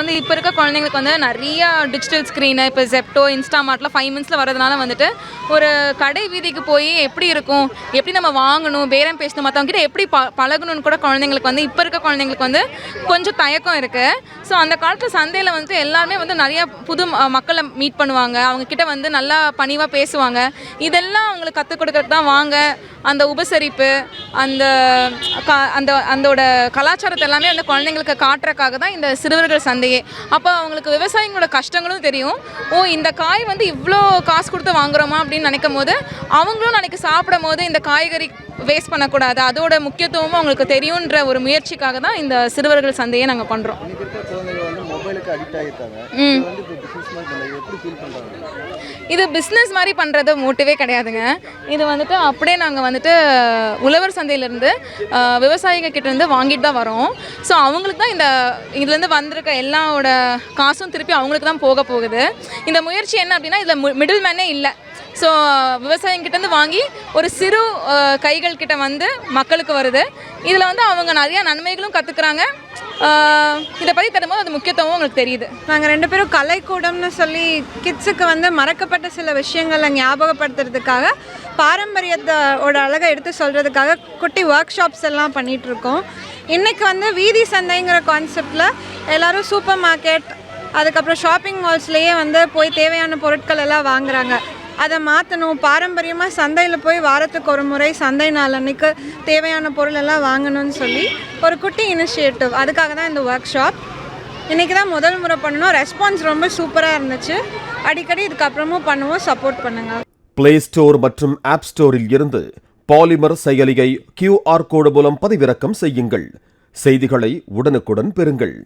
வந்து இப்போ இருக்க குழந்தைங்களுக்கு வந்து நிறைய டிஜிட்டல் ஸ்க்ரீனு இப்போ ஜெப்டோ இன்ஸ்டாமார்ட்டில் 5 மினிட்ஸில் வரதுனால வந்துட்டு ஒரு கடை வீதிக்கு போய் எப்படி இருக்கும், எப்படி நம்ம வாங்கணும், பேரம் பேசணும், மற்றவங்ககிட்ட எப்படி பழகணும்னு கூட குழந்தைங்களுக்கு வந்து இப்போ இருக்க குழந்தைங்களுக்கு வந்து கொஞ்சம் தயக்கம் இருக்குது. ஸோ அந்த காலத்தில் சந்தையில் வந்துட்டு எல்லாருமே வந்து நிறையா புது மக்களை மீட் பண்ணுவாங்க, அவங்கக்கிட்ட வந்து நல்லா பணிவாக பேசுவாங்க. இதெல்லாம் அவங்களுக்கு கற்றுக் கொடுக்கறது தான் வாங்க அந்த உபசரிப்பு அந்த அந்தோட கலாச்சாரத்தை எல்லாமே அந்த குழந்தைங்களுக்கு காட்டுறதுக்காக தான் இந்த சிறுவர்கள் சந்தையே. அப்போ அவங்களுக்கு விவசாயிகளோட கஷ்டங்களும் தெரியும். இந்த காய் வந்து இவ்வளோ காசு கொடுத்து வாங்குறோமா அப்படின்னு நினைக்கும் போது அவங்களும் நாளைக்கு சாப்பிடும் போது இந்த காய்கறி வேஸ்ட் பண்ணக்கூடாது, அதோட முக்கியத்துவமும் அவங்களுக்கு தெரியுன்ற ஒரு முயற்சிக்காக தான் இந்த சிறுவர்கள் சந்தையை நாங்கள் பண்ணுறோம். இது பிஸ்னஸ் மாதிரி பண்ணுறது மோட்டிவே கிடையாதுங்க. இது வந்துட்டு அப்படியே நாங்கள் வந்துட்டு உழவர் சந்தையிலேருந்து விவசாயிகள் கிட்டேருந்து வாங்கிட்டு தான் வரோம். ஸோ அவங்களுக்கு தான் இதுலேருந்து வந்திருக்க எல்லாவோட காசும் திருப்பி அவங்களுக்கு தான் போகுது. இந்த முயற்சி என்ன அப்படின்னா இதில் மிடில் மேனே இல்லை. ஸோ விவசாயிங்கிட்டேருந்து வாங்கி ஒரு சிறு கைகள் கிட்ட வந்து மக்களுக்கு வருது. இதில் வந்து அவங்க நிறையா நன்மைகளும் கற்றுக்குறாங்க. இதை பற்றி தரும்போது அது முக்கியத்துவம் உங்களுக்கு தெரியுது. நாங்கள் 2 பேரும் கலைக்கூடம்னு சொல்லி கிட்ஸுக்கு வந்து மறக்கப்பட்ட சில விஷயங்களை ஞாபகப்படுத்துறதுக்காக பாரம்பரியத்தோட அழகை எடுத்து சொல்கிறதுக்காக குட்டி ஒர்க் ஷாப்ஸ் எல்லாம் பண்ணிகிட்ருக்கோம். இன்றைக்கி வந்து வீதி சந்தைங்கிற கான்செப்டில் எல்லோரும் சூப்பர் மார்க்கெட் அதுக்கப்புறம் ஷாப்பிங் மால்ஸ்லேயே வந்து போய் தேவையான பொருட்கள் எல்லாம் வாங்குகிறாங்க. அதை மாற்றணும், பாரம்பரியமாக சந்தையில் போய் வாரத்துக்கு ஒரு முறை சந்தை நாள் அன்றைக்கு தேவையான பொருள் எல்லாம் வாங்கணும்னு சொல்லி ஒரு குட்டி இனிஷியேட்டிவ். அதுக்காக தான் இந்த ஒர்க் ஷாப். இன்றைக்கி தான் முதல் முறை பண்ணணும். ரெஸ்பான்ஸ் ரொம்ப சூப்பராக இருந்துச்சு. அடிக்கடி இதுக்கப்புறமும் பண்ணுவோம். சப்போர்ட் பண்ணுங்கள். பிளே ஸ்டோர் மற்றும் ஆப் ஸ்டோரில் இருந்து பாலிமர் செயலியை QR கோடு மூலம் பதிவிறக்கம் செய்யுங்கள். செய்திகளை உடனுக்குடன் பெறுங்கள்.